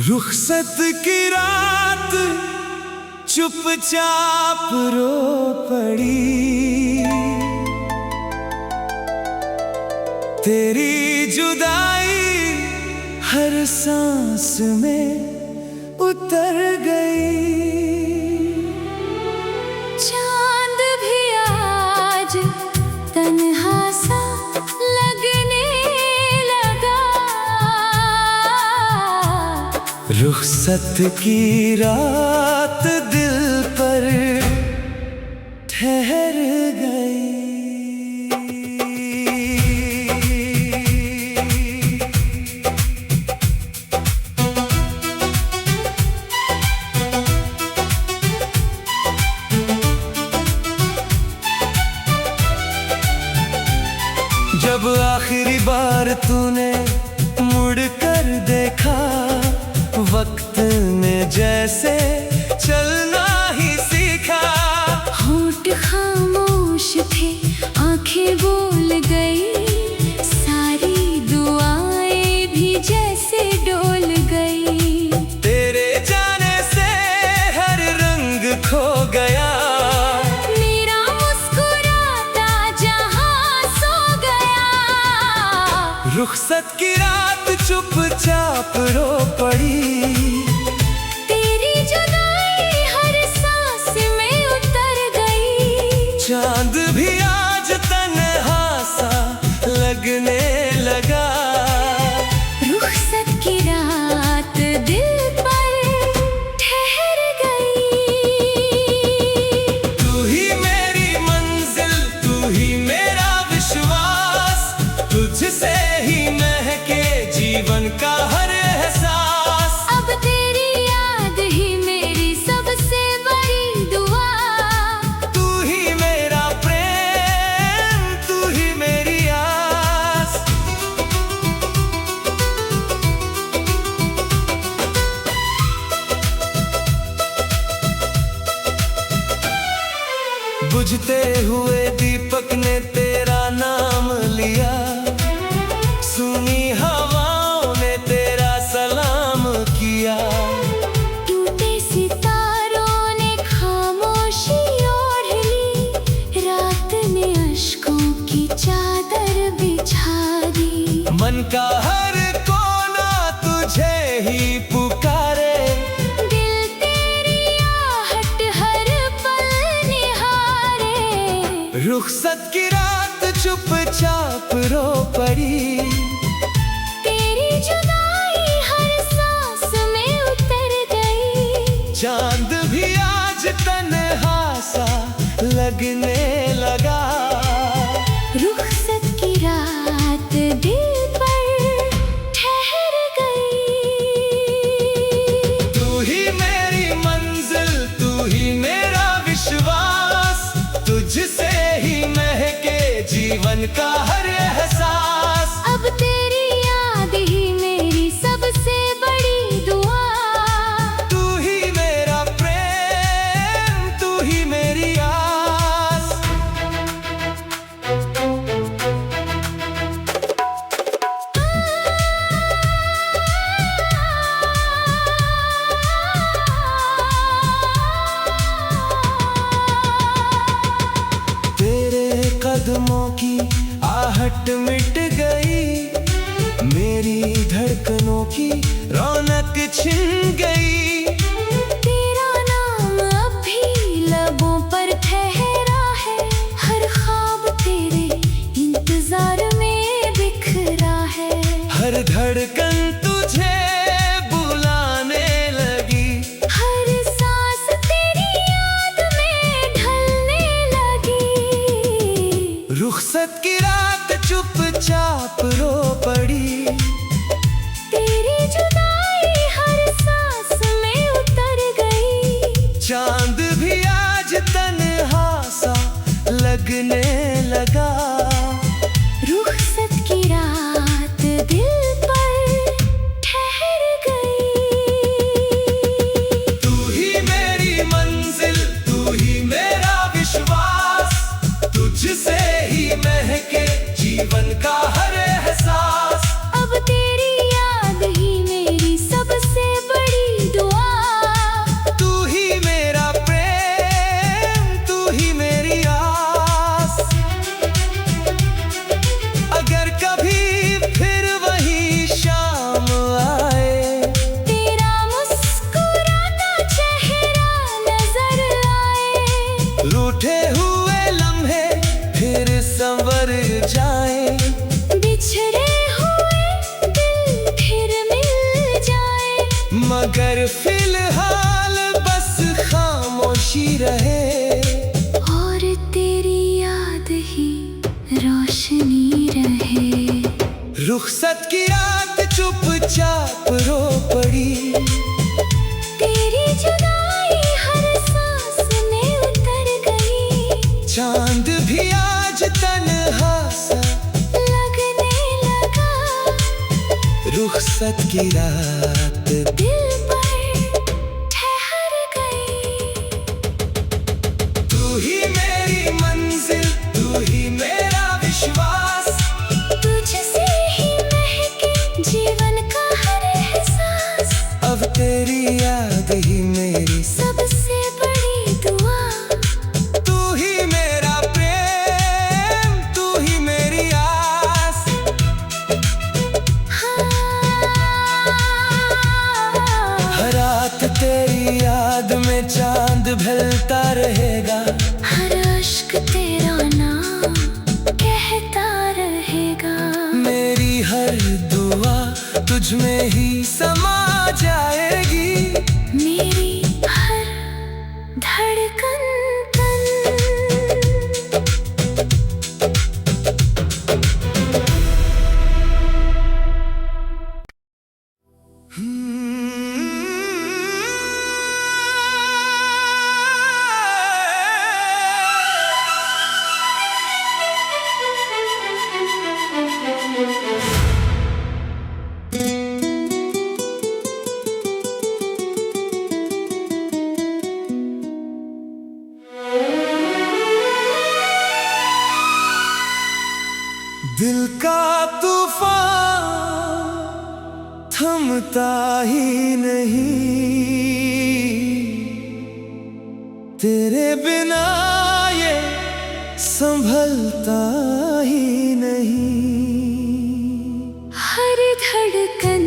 रुखसत की रात चुपचाप रो पड़ी, तेरी जुदाई हर सांस में उतर गई। चांद भी आज तन्हा सा लगने लगा। रुखसत की रात दिल पर ठहर गई। जब आखिरी बार तूने मुड़कर देखा, वक्त ने जैसे चलना ही सीखा। होंठ खामोश थे, आंखें बोल गई, सारी दुआएं भी जैसे डोल गई। तेरे जाने से हर रंग खो गया, मेरा मुस्कुराता जहां सो गया। रुखसत की रात चुपचाप रो पड़ी, तेरी जुदाई हर सांस में उतर गई। चांद भी आज तन्हा सा लगने लगा। रुखसत की रात दिल पर ठहर गई। तू ही मेरी मंजिल, तू ही मेरा विश्वास, तुझसे ही महके जीवन का हर एहसास। अब तेरी याद ही मेरी सबसे बड़ी दुआ। तू ही मेरा प्रेम, तू ही मेरी आस। बुझते हुए दीपक ने तेरा नाम लिया, सुनी हवाओं ने तेरा सलाम किया। टूटे सितारों ने खामोशी ओढ़ ली, रात ने अश्कों की चादर बिछा दी। मन का हर कोना तुझे ही पुकारे, दिल तेरी आहट हर पल निहारे। रुखसत की रात चुपचाप रो पड़ी, तेरी जुदाई हर सांस में उतर गई। चांद भी आज तन्हा सा लगने लगा। रुखसत की रात दिल पर ठहर गई। तू ही मेरी मंजिल, तू ही मेरा विश्वास, तुझसे ही महके जीवन का हर एहसास। अब तेरी याद ही मेरी सबसे बड़ी दुआ। तू ही मेरा प्रेम, तू ही मेरी आस। तेरे कदमों की आहट मिट गई, मेरी धड़कनों की रौनक छिन गई। तेरा नाम अब भी लबों पर ठहरा है, हर ख्वाब तेरे इंतजार में बिखरा है। हर धड़कन तुझे बुलाने लगी, हर सांस तेरी याद में ढलने लगी। रुखसत की रात चुपचाप रो पड़ी, तेरी जुदाई हर सांस में उतर गई। चांद लगने लगा। रुखसत की रात दिल पर ठहर गई। तू ही मेरी मंजिल, तू ही मेरा विश्वास, तुझसे ही महके जीवन का हर एहसास। अब तेरी याद ही मेरी सबसे बड़ी दुआ। तू ही मेरा प्रेम, तू ही मेरी आस। अगर कभी फिर वही शाम आए, तेरा मुस्कुराता चेहरा नजर आए। रूठे हुए लम्हे फिर संवर जाए, बिछड़े हुए दिल फिर मिल जाए। मगर फिलहाल बस खामोशी रहे, और तेरी याद ही रोशनी रहे। रुखसत की रात चुपचाप रो पड़ी। तेरी जुदाई हर सांस में उतर गई। चांद भी आज तन्हा सा लगने लगा। रुखसत की रात दिल पर ठहर गई। तू ही मेरी मंजिल, तू ही मेरा विश्वास, तुझसे ही महके जीवन का हर एहसास। अब तेरी याद ही मेरी सबसे बड़ी दुआ। तू ही मेरा प्रेम, तू ही मेरी आस। हर रात तेरी याद में चांद ढलता रहेगा। हर अश्क तेरा नाम कहता रहेगा। मेरी हर दुआ तुझ में ही समा जाएगी। मेरी हर धड़कन तन। दिल का तूफान थमता ही नहीं, तेरे बिना ये संभलता ही नहीं। हर धड़कन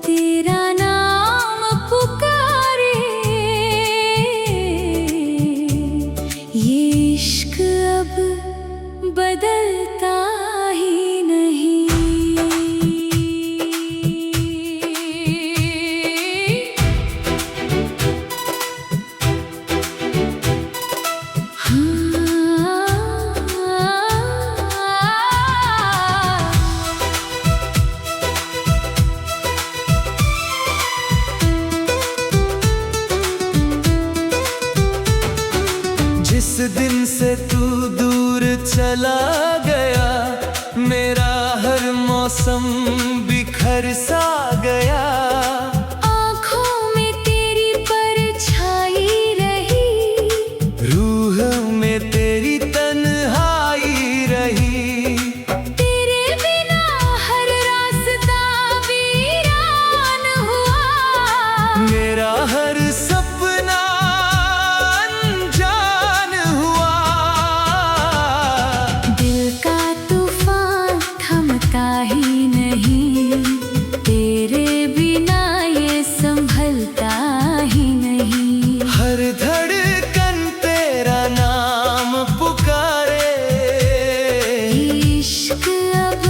तेरा नाम पुकारे। ये इश्क अब बदलता ही नहीं। जिस दिन से तू दूर चला गया, मेरा हर मौसम बिखर सा गया। आँखों में तेरी परछाई रही। रूह में तेरी तन्हाई रही। तेरे बिना हर रास्ता वीरान हुआ। मेरा हर सपना अनजान हुआ। दिल का तूफान थमता ही नहीं। तेरे बिना ये संभलता ही नहीं। हर धड़कन तेरा नाम पुकारे। इश्क अब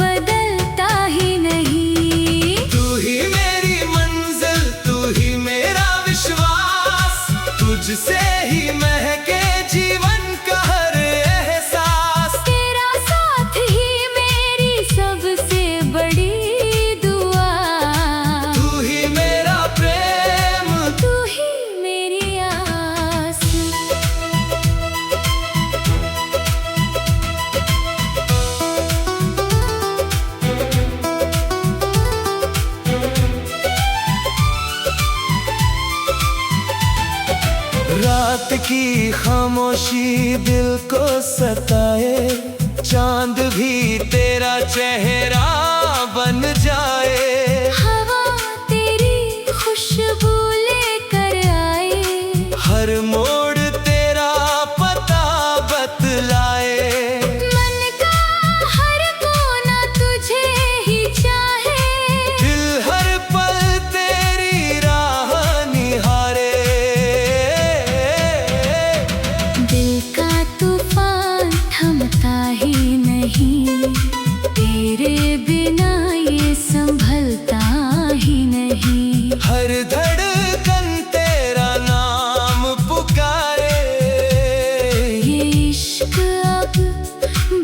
बदलता ही नहीं। तू ही मेरी मंजिल, तू ही मेरा विश्वास, तुझसे ही महके जीवन का हर एहसास। तेरा साथ ही मेरी सबसे बड़ी दुआ। तू ही मेरा प्रेम, तू ही मेरी आस। रात की खामोशी दिल को सताए, चांद भी तेरा चेहरा बन जाए। हवा तेरी खुशबू लेकर आए, हर मोड़ तेरा पता बतलाए। मन का हर कोना तुझे ही चाहे, दिल हर पल तेरी राह निहारे। दिल का तूफान थमता ही नहीं, तेरे बिना ये संभलता ही नहीं। हर धड़कन तेरा नाम पुकारे। ये इश्क अब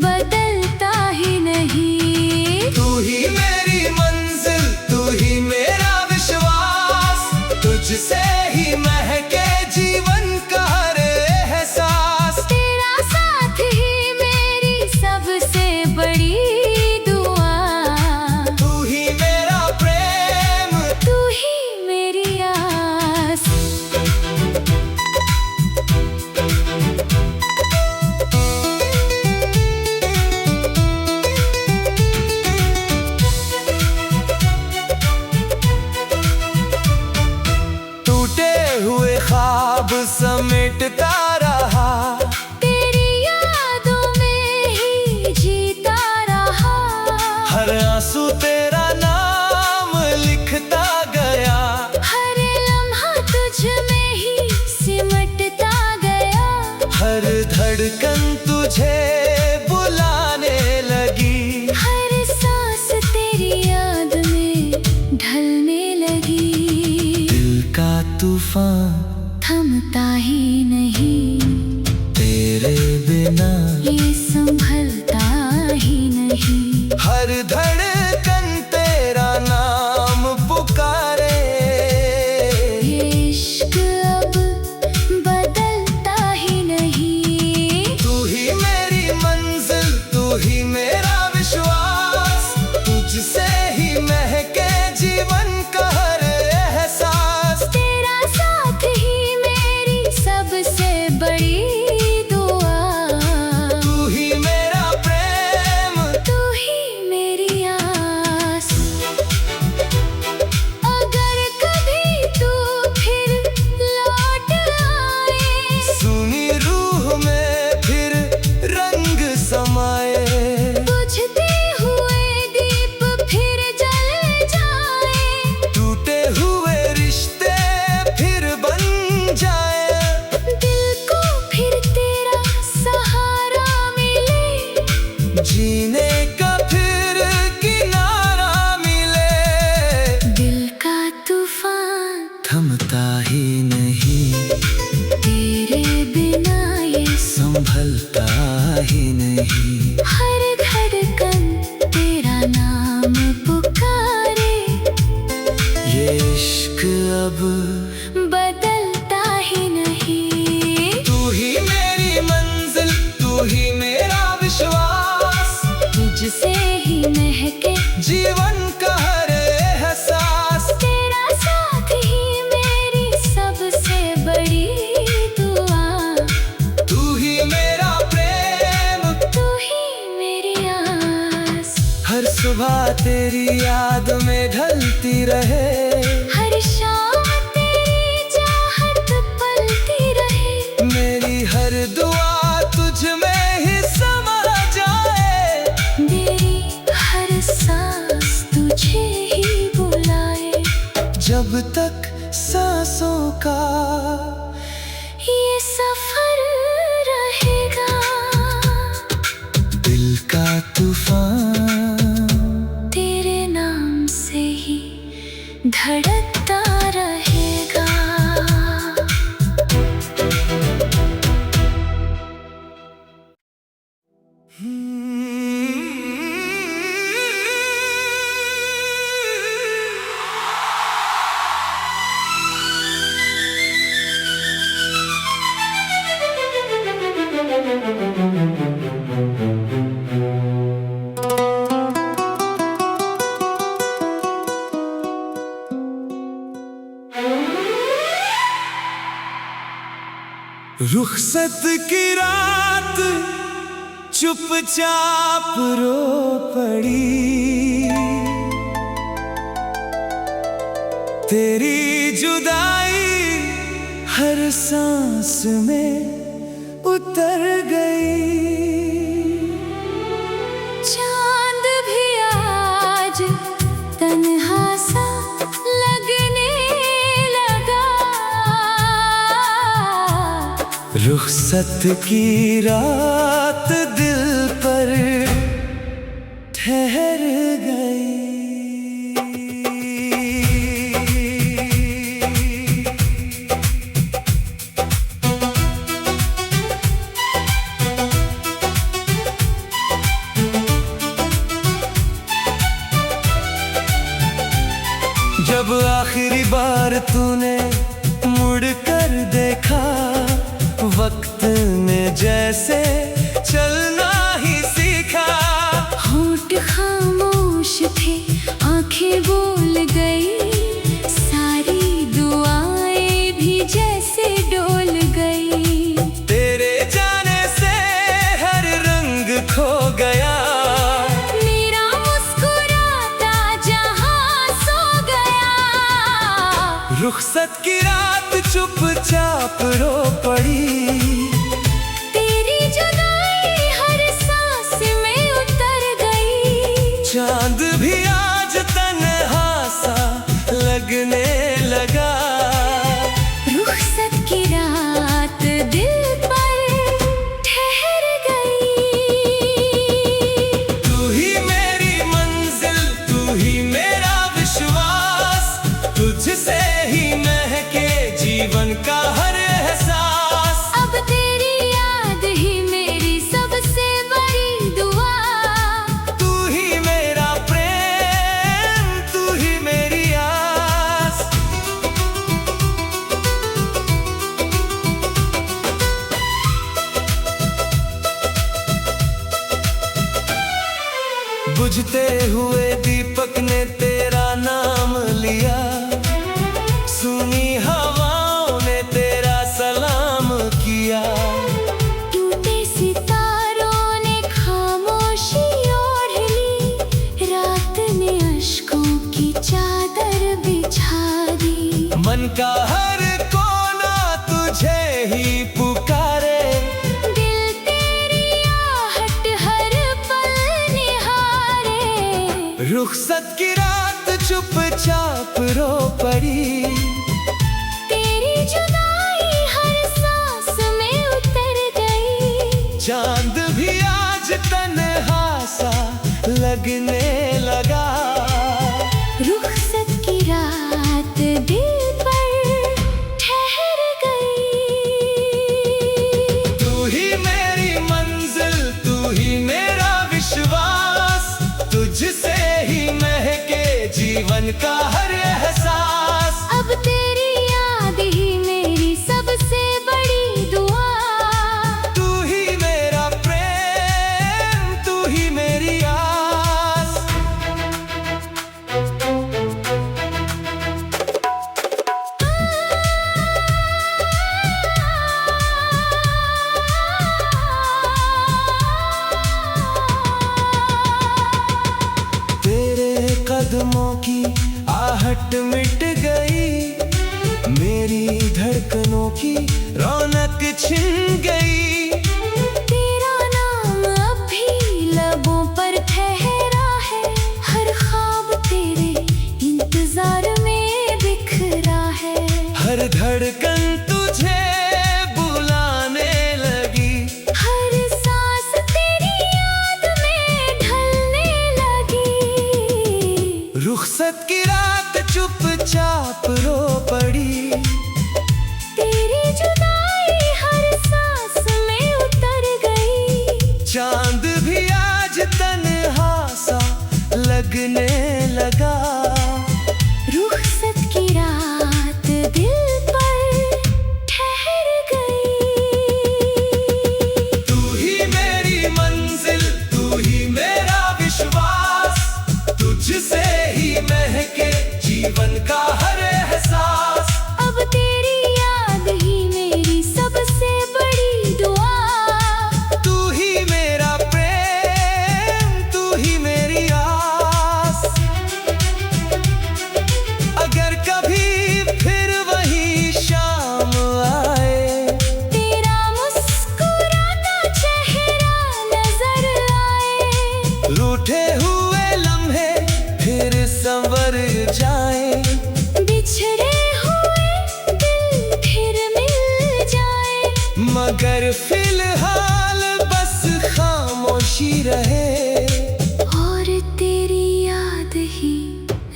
बदलता ही नहीं। तू ही मेरी मंजिल, तू ही मेरा विश्वास, तुझसे ही महके जीवन का हर एहसास। तेरा साथ ही मेरी सबसे बड़ी दुआ, तू ही मेरा प्रेम, तू ही मेरी आस। टूटे हुए ख्वाब समेटता रहा, तेरी यादों में ही जीता रहा। हर आंसू तेरा नाम लिखता गया। हर लम्हा तुझ में ही सिमटता गया। हर धड़कन तुझे बुलाने लगी। हर सांस तेरी याद में ढलने लगी। दिल का तूफान थमता ही नहीं, तेरे बिना ये संभलता ही नहीं। हर धड़कन तेरा नाम पुकारे। ये इश्क अब बदलता ही नहीं। तू ही मेरी मंजिल, तू ही मेरा विश्वास, तुझसे ही महके जीवन का हर एहसास। तेरा साथ ही मेरी सबसे बड़ी दुआ, तू ही मेरा प्रेम, तू ही मेरी आस। अगर कभी तू फिर लौट आए, सुनी रूह में फिर रंग समाए। बुझते हुए दीप फिर जल जाए। टूटे हुए रिश्ते फिर बन जाए। दिल को फिर तेरा सहारा मिले, जीने का फिर किनारा मिले। दिल का तूफान थमता ही नहीं, तेरे बिना ये संभलता ही नहीं। हर धड़कन तेरा नाम पुकारे। ये इश्क अब बदलता ही नहीं। तू ही मेरी मंजिल, तू ही मेरा विश्वास, तुझसे ही महके जीवन का हर एहसास। तेरा साथ ही मेरी सबसे बड़ी दुआ, तू ही मेरा प्रेम, तू ही मेरी आस। हर सुबह तेरी याद में ढलती रहे। हर शाम तेरी चाहत पलती रहे। मेरी हर दुआ तुझ में ही समा जाए। मेरी हर सांस तुझे ही बुलाए। जब तक सांसों का ये सफर रहेगा, दिल का तूफान तेरे नाम से ही धड़कता रहेगा। रुखसत की रात चुपचाप रो पड़ी, तेरी जुदाई हर सांस में उतर गई। चांद भी आज तन्हा सा लगने लगा। रुखसत की रात दिल पर ठहर गई। जब आखिरी बार तूने मुड़ कर देखा, वक्त ने जैसे चलना ही सीखा। होंठ खामोश थे, आंखें बोल गई, सारी दुआएं भी जैसे डोल गई। तेरे जाने से हर रंग खो गया, मेरा मुस्कुराता जहां सो गया। रुखसत की रात चुपचाप रो पड़ी, तेरी जुदाई हर सांस में उतर गई। चांद भी आज तन्हा सा लगने लगा। रुखसत की रात दिल पर ठहर गई। तू ही मेरी मंजिल, तू ही मेरा विश्वास, तुझसे ही महके जीवन का हर एहसास। अब तेरी याद ही मेरी सबसे बड़ी दुआ। तू ही मेरा प्रेम, तू ही मेरी आस। बुझते हुए दीपक ने तेरा नाम लिया, सुनी हवाओं ने तेरा सलाम किया। टूटे सितारों ने खामोशी ओढ़ ली, रात ने अश्कों की चादर बिछा दी। मन का हर कोना तुझे ही पुकारे, दिल तेरी आहट हर पल निहारे। रुखसत की रात चुपचाप रो पड़ी, तेरी जुदाई हर सांस में उतर गई। चांद भी आज तन्हा सा लगने लगा। रुखसत की रात दिल पर ठहर गई। तू ही मेरी मंजिल, तू ही मेरा विश्वास, तुझसे ही महके जीवन का हर एहसास। अब तेरी याद ही मेरी सबसे बड़ी दुआ। तू ही मेरा प्रेम, तू ही मेरी आस। तेरे कदमों की आहट मिट गई, मेरी धड़कनों की रौनक छिन गई। तेरा नाम अब भी लबों पर ठहरा है, हर ख्वाब तेरे इंतजार में बिखरा है। हर धड़कन तुझे बुलाने लगी, हर सांस तेरी याद में ढलने लगी। रुखसत की रात चुपचाप रो पड़ी, तेरी जुदाई हर सांस में उतर गई। चांद भी आज तन्हा सा लगने लगा। रुखसत की रात दिल पर ठहर गई। तू ही मेरी मंजिल, तू ही मेरा विश्वास, तुझसे ही महके जीवन का हर एहसास। अब तेरी याद ही मेरी सबसे मगर फिलहाल बस खामोशी रहे, और तेरी याद ही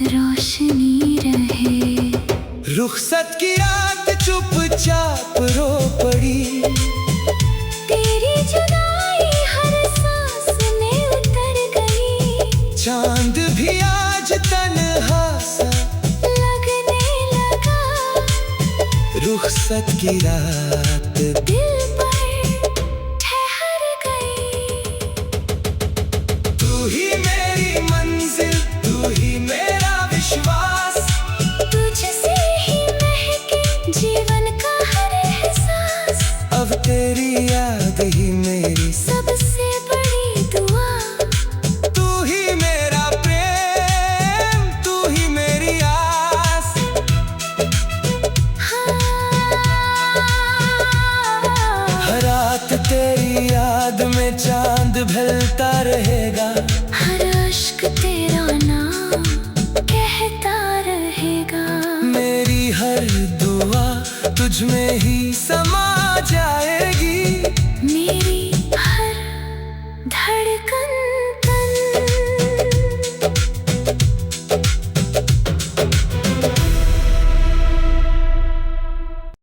रोशनी रहे। रुखसत की रात चुपचाप रो पड़ी, तेरी जुदाई हर सांस में उतर गई। चांद भी आज तन्हा सा लगने लगा, रुखसत की रात दिल पर ठहर गई। तू ही मेरी मंजिल, तू ही मेरा विश्वास, तुझसे ही महके जीवन का हर एहसास। अब तेरी याद ही मेरी सबसे बड़ी दुआ, तू ही मेरा प्रेम, तू ही मेरी आस। हर रात तेरी याद में चांद ढलता रहेगा, हर अश्क तेरा नाम कहता रहेगा। मेरी हर दुआ तुझ में ही समा जाएगी।